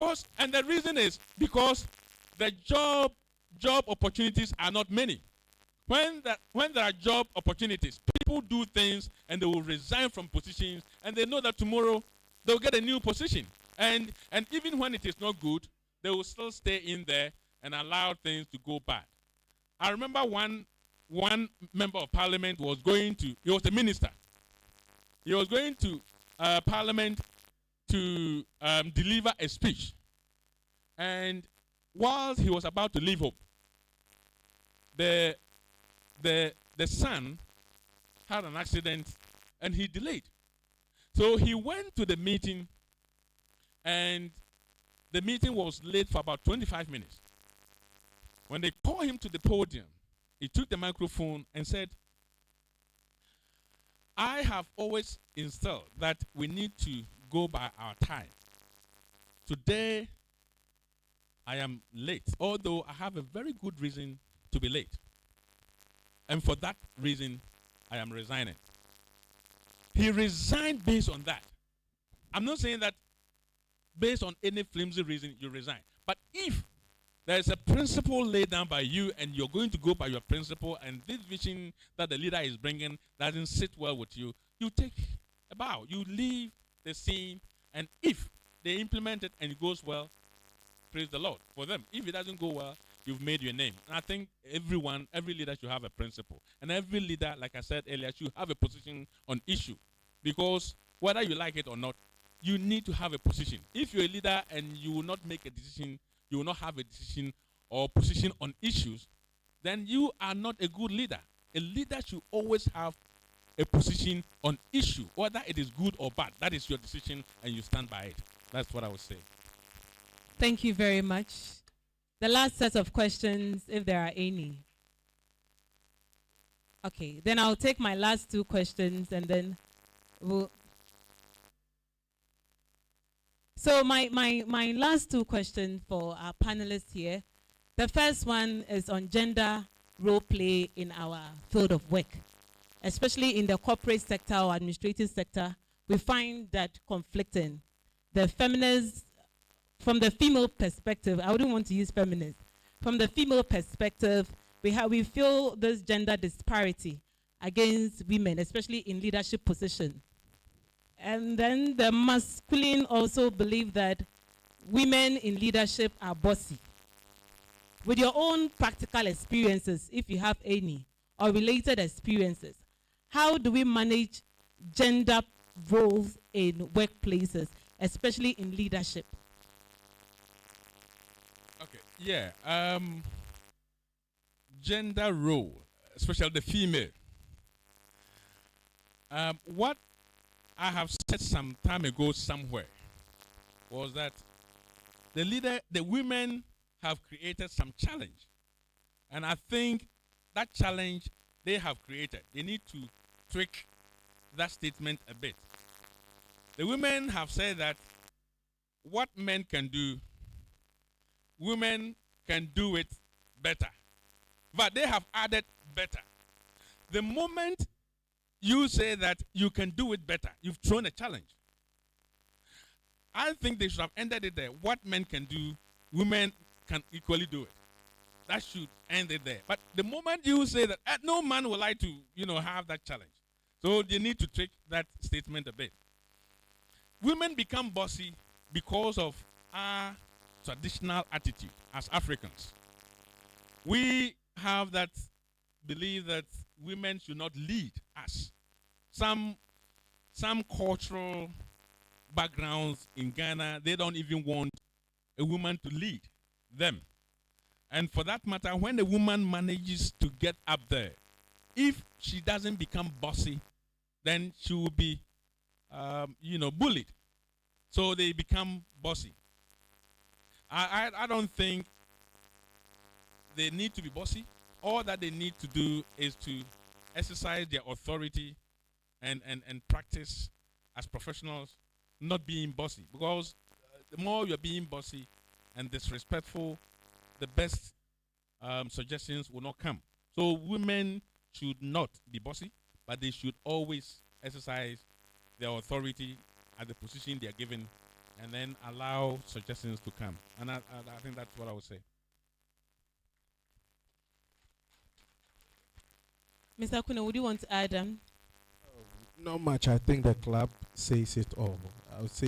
And the reason is because the job opportunities are not many. When there are job opportunities, people do things and they will resign from positions and they know that tomorrow they'll get a new position. And even when it is not good, they will still stay in there and allow things to go bad. I remember one member of parliament he was a minister. He was going to parliament to deliver a speech. And whilst he was about to leave home, the the son had an accident and he delayed. So he went to the meeting and the meeting was late for about 25 minutes. When they called him to the podium, he took the microphone and said, I have always instilled that we need to go by our time. Today, I am late, although I have a very good reason to be late. And for that reason, I am resigning. He resigned based on that. I'm not saying that based on any flimsy reason you resign. But if there is a principle laid down by you and you're going to go by your principle and this vision that the leader is bringing doesn't sit well with you, you take a bow. You leave the scene, and if they implement it and it goes well, praise the Lord for them. If it doesn't go well, you've made your name. And I think every leader should have a principle. And every leader, like I said earlier, should have a position on issue. Because whether you like it or not, you need to have a position. If you're a leader and you will not make a decision, you will not have a decision or position on issues, then you are not a good leader. A leader should always have a position on issue, whether it is good or bad. That is your decision and you stand by it. That's what I would say. Thank you very much. The last set of questions, if there are any. Okay, then I'll take my last two questions and then we'll. So my last two questions for our panelists here. The first one is on gender role play in our field of work, especially in the corporate sector or administrative sector. We find that conflicting. The feminists, from the female perspective, I wouldn't want to use feminist. From the female perspective, we feel this gender disparity against women, especially in leadership positions. And then the masculine also believe that women in leadership are bossy. With your own practical experiences, if you have any, or related experiences, how do we manage gender roles in workplaces, especially in leadership? Okay, yeah. Gender role, especially the female. What I have said some time ago somewhere was that the women have created some challenge. And I think that challenge they have created, they need to tweak that statement a bit. The women have said that what men can do, women can do it better. But they have added better. The moment you say that you can do it better, you've thrown a challenge. I think they should have ended it there. What men can do, women can equally do it. That should end it there. But the moment you say that, no man will like to, have that challenge. So they need to take that statement a bit. Women become bossy because of our traditional attitude as Africans. We have that belief that women should not lead us. Some cultural backgrounds in Ghana, they don't even want a woman to lead them. And for that matter, when a woman manages to get up there, if she doesn't become bossy, then she will be, bullied. So they become bossy. I don't think they need to be bossy. All that they need to do is to exercise their authority and practice as professionals, not being bossy. Because the more you're being bossy and disrespectful, the best suggestions will not come. So women should not be bossy, but they should always exercise their authority at the position they are given and then allow suggestions to come. And I think that's what I would say. Mr. Kuna, would you want to add? Not much. I think the club says it all.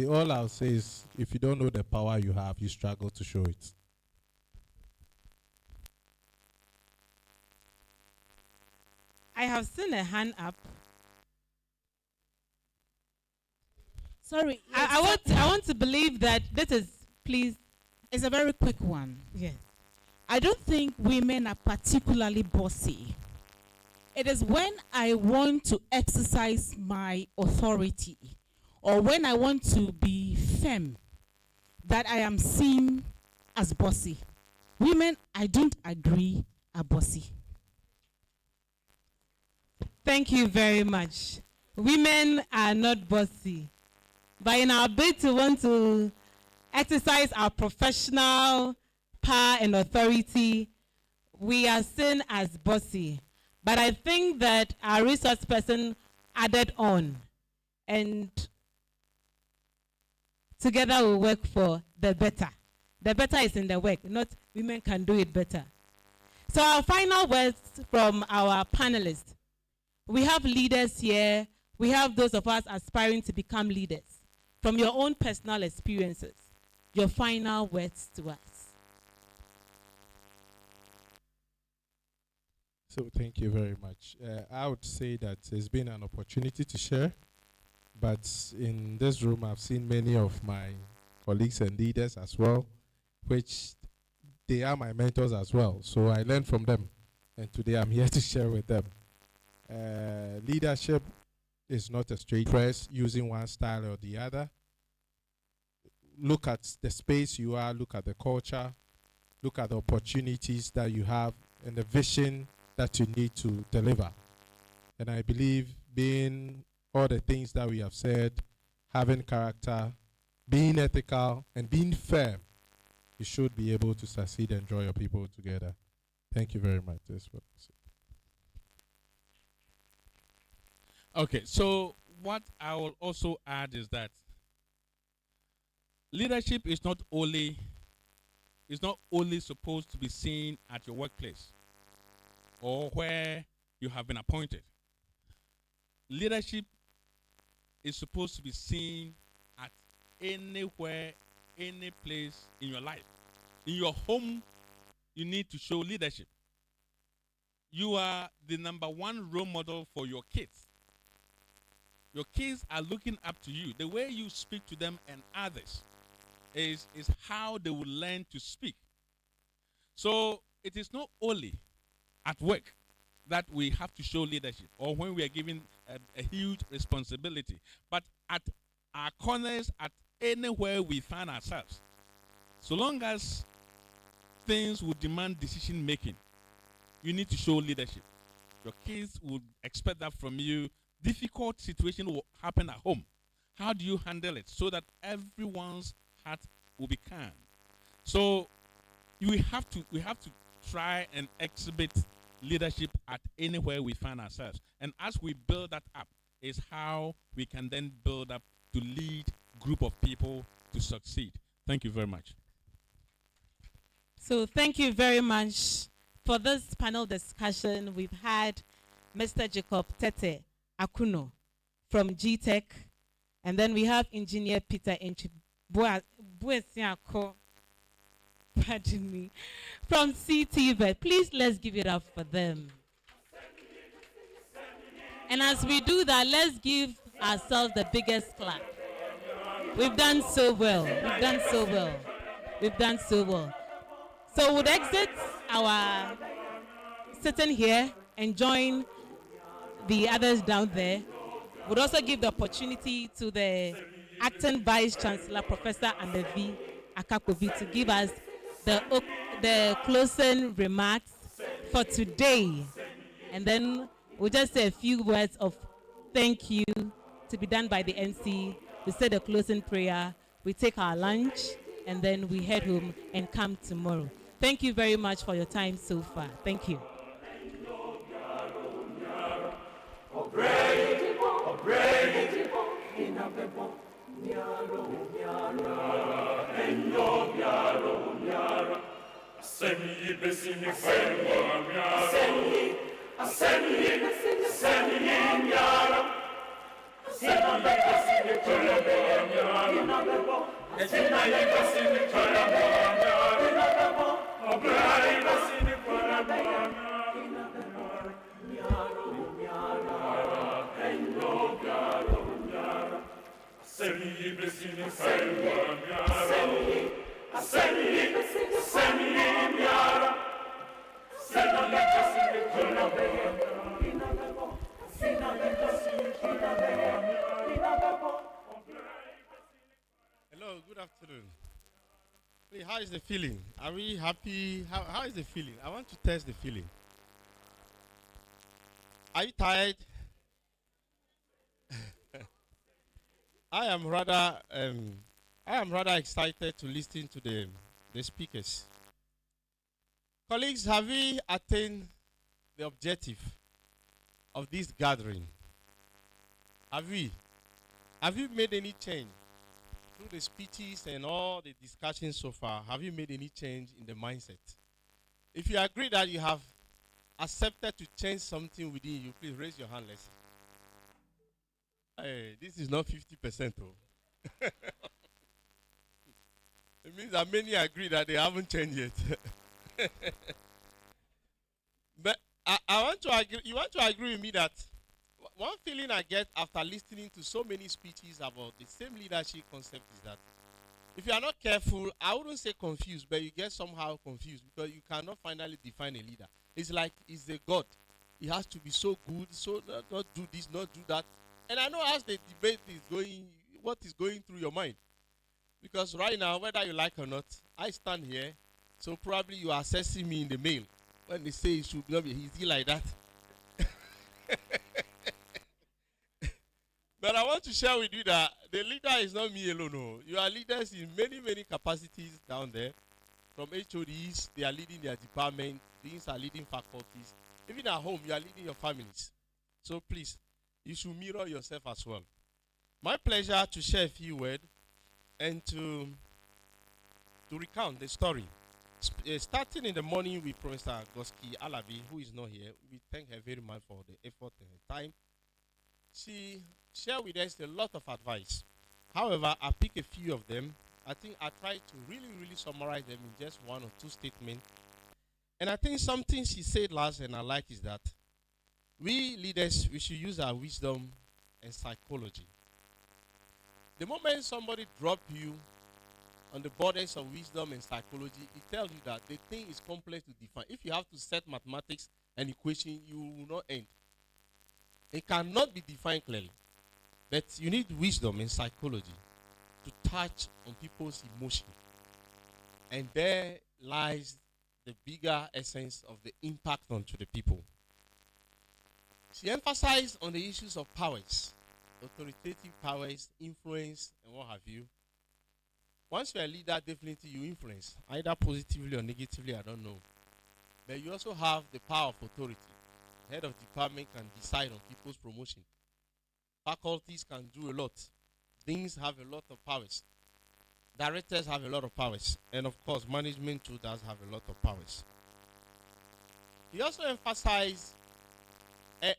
All I'll say is if you don't know the power you have, you struggle to show it. I have seen a hand up. Sorry, I want to believe that this is, please. it's a very quick one. Yes. I don't think women are particularly bossy. It is when I want to exercise my authority or when I want to be firm that I am seen as bossy. Women, I don't agree, are bossy. Thank you very much. Women are not bossy. But in our bid to want to exercise our professional power and authority, we are seen as bossy. But I think that our resource person added on, and together we'll work for the better. The better is in the work, not women can do it better. So our final words from our panelists. We have leaders here. We have those of us aspiring to become leaders. From your own personal experiences, your final words to us. So thank you very much. I would say that it's been an opportunity to share, but in this room I've seen many of my colleagues and leaders as well, which they are my mentors as well. So I learned from them, and today I'm here to share with them. Leadership is not a straight press using one style or the other. Look at the space you are, look at the culture, look at the opportunities that you have and the vision that you need to deliver. And I believe being all the things that we have said, having character, being ethical, and being firm, you should be able to succeed and draw your people together. Thank you very much. That's what I say. Okay, so what I will also add is that leadership is not only supposed to be seen at your workplace or where you have been appointed. Leadership is supposed to be seen at anywhere, any place in your life. In your home, you need to show leadership. You are the number one role model for your kids. Your kids are looking up to you. The way you speak to them and others is how they will learn to speak. So it is not only at work that we have to show leadership or when we are given a huge responsibility, but at our corners, at anywhere we find ourselves. So long as things will demand decision making, you need to show leadership. Your kids will expect that from you. Difficult situation will happen at home. How do you handle it so that everyone's heart will be calm? So we have to try and exhibit leadership at anywhere we find ourselves. And as we build that up is how we can then build up to lead group of people to succeed. Thank you very much. So thank you very much for this panel discussion. We've had Mr. Jacob Tete Akuno from GTech, and then we have Engineer Peter Buesiako, pardon me, from CTV. Please let's give it up for them. And as we do that, let's give ourselves the biggest clap. We've done so well. We've done so well. We've done so well. So we'll exit our sitting here and join the others down there. Would also give the opportunity to the acting vice chancellor, Professor Amevi Akakobi, to give us the closing remarks for today, and then we'll just say a few words of thank you to be done by the NC. We say the closing prayer, we take our lunch, and then we head home and come tomorrow. Thank you very much for your time so far. Thank you. Hello, good afternoon. Hey, how is the feeling? Are we happy? How is the feeling? I want to test the feeling. Are you tired? I am rather I am rather excited to listen to the speakers. Colleagues, have we attained the objective of this gathering? Have we? Have you made any change through the speeches and all the discussions so far? Have you made any change in the mindset? If you agree that you have accepted to change something within you, please raise your hand. Let's see. Hey, this is not 50%. Oh. It means that many agree that they haven't changed yet. But I want to agree. You want to agree with me that one feeling I get after listening to so many speeches about the same leadership concept is that if you are not careful, I wouldn't say confused, but you get somehow confused because you cannot finally define a leader. It's like he's a god. He has to be so good, so not do this, not do that. And I know as the debate is going, what is going through your mind. Because right now, whether you like or not, I stand here, so probably you are assessing me in the mail when they say it should not be easy like that. But I want to share with you that the leader is not me alone. No. You are leaders in many, many capacities down there. From HODs, they are leading their department. These are leading faculties. Even at home, you are leading your families. So please, you should mirror yourself as well. My pleasure to share a few words and to recount the story. Starting in the morning with Professor Goski Alabi, who is not here. We thank her very much for the effort and her time. She shared with us a lot of advice. However, I pick a few of them. I think I try to really summarize them in just one or two statements. And I think something she said last and I like is that we leaders, we should use our wisdom and psychology. The moment somebody drop you on the borders of wisdom and psychology, it tells you that the thing is complex to define. If you have to set mathematics and equation, you will not end. It cannot be defined clearly. But you need wisdom and psychology to touch on people's emotion. And there lies the bigger essence of the impact onto the people. She emphasized on the issues of powers, authoritative powers, influence, and what have you. Once you're a leader, definitely you influence, either positively or negatively, I don't know. But you also have the power of authority. Head of department can decide on people's promotion. Faculties can do a lot. Deans have a lot of powers. Directors have a lot of powers. And of course, management too does have a lot of powers. He also emphasized,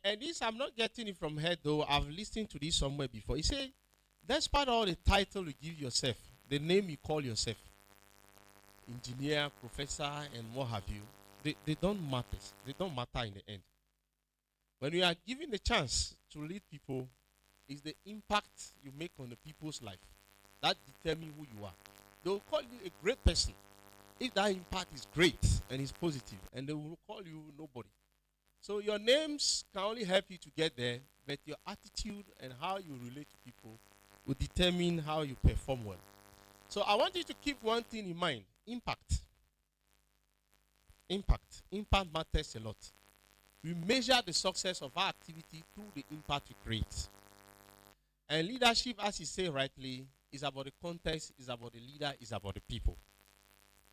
and this I'm not getting it from her though, I've listened to this somewhere before. He said, despite all the title you give yourself, the name you call yourself, engineer, professor, and what have you, they don't matter. They don't matter in the end. When you are given the chance to lead people, it's the impact you make on the people's life that determines who you are. They will call you a great person if that impact is great and is positive, and they will call you nobody. So your names can only help you to get there, but your attitude and how you relate to people will determine how you perform well. So I want you to keep one thing in mind: impact. Impact. Impact matters a lot. We measure the success of our activity through the impact we create. And leadership, as you say rightly, is about the context, is about the leader, is about the people.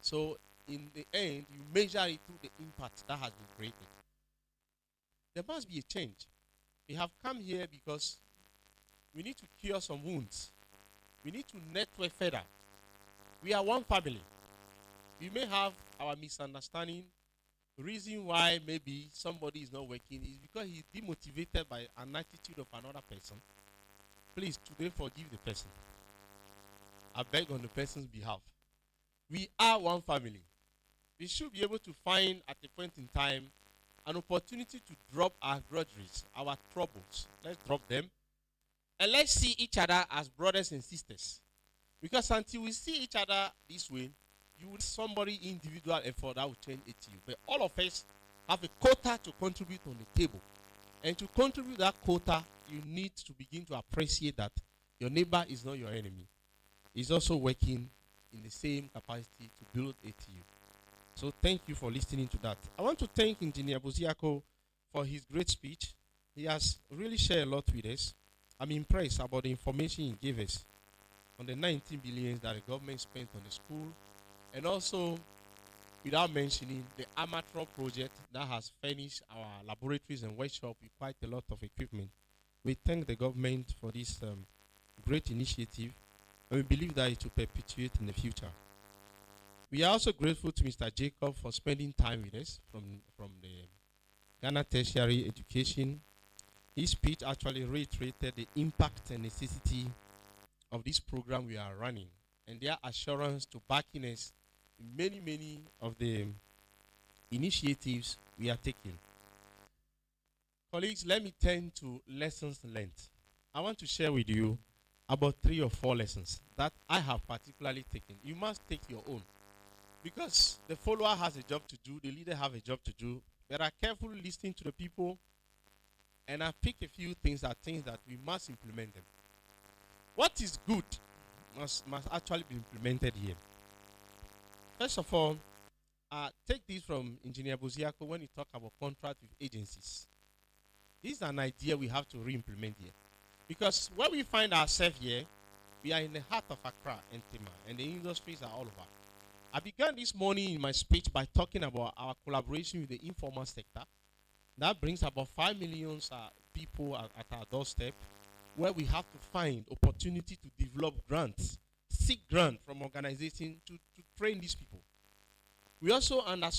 So in the end, you measure it through the impact that has been created. There must be a change. We have come here because we need to cure some wounds. We need to network further. We are one family. We may have our misunderstanding. The reason why maybe somebody is not working is because he's demotivated by an attitude of another person. Please, today forgive the person. I beg on the person's behalf. We are one family. We should be able to find at a point in time an opportunity to drop our grudges, our troubles. Let's drop them. And let's see each other as brothers and sisters. Because until we see each other this way, you will somebody individual effort that will change it to you. But all of us have a quota to contribute on the table. And to contribute that quota, you need to begin to appreciate that your neighbor is not your enemy. He's also working in the same capacity to build a team. So thank you for listening to that. I want to thank Engineer Buziako for his great speech. He has really shared a lot with us. I'm impressed about the information he gave us on the 19 billion that the government spent on the school, and also without mentioning the amateur project that has furnished our laboratories and workshop with quite a lot of equipment. We thank the government for this great initiative, and we believe that it will perpetuate in the future. We are also grateful to Mr. Jacob for spending time with us from the Ghana Tertiary Education. His speech actually reiterated the impact and necessity of this program we are running, and their assurance to backing us in many of the initiatives we are taking. Colleagues, let me turn to lessons learned. I want to share with you about 3 or 4 lessons that I have particularly taken. You must take your own, because the follower has a job to do, the leader has a job to do. But I carefully listening to the people, and I pick a few things that we must implement them. What is good must actually be implemented here. First of all, take this from Engineer Buziako when he talked about contract with agencies. This is an idea we have to re-implement here. Because where we find ourselves here, we are in the heart of Accra and Tema, and the industries are all over. I began this morning in my speech by talking about our collaboration with the informal sector. That brings about 5 million people at our doorstep, where we have to find opportunity to develop grants, seek grants from organizations to train these people. We also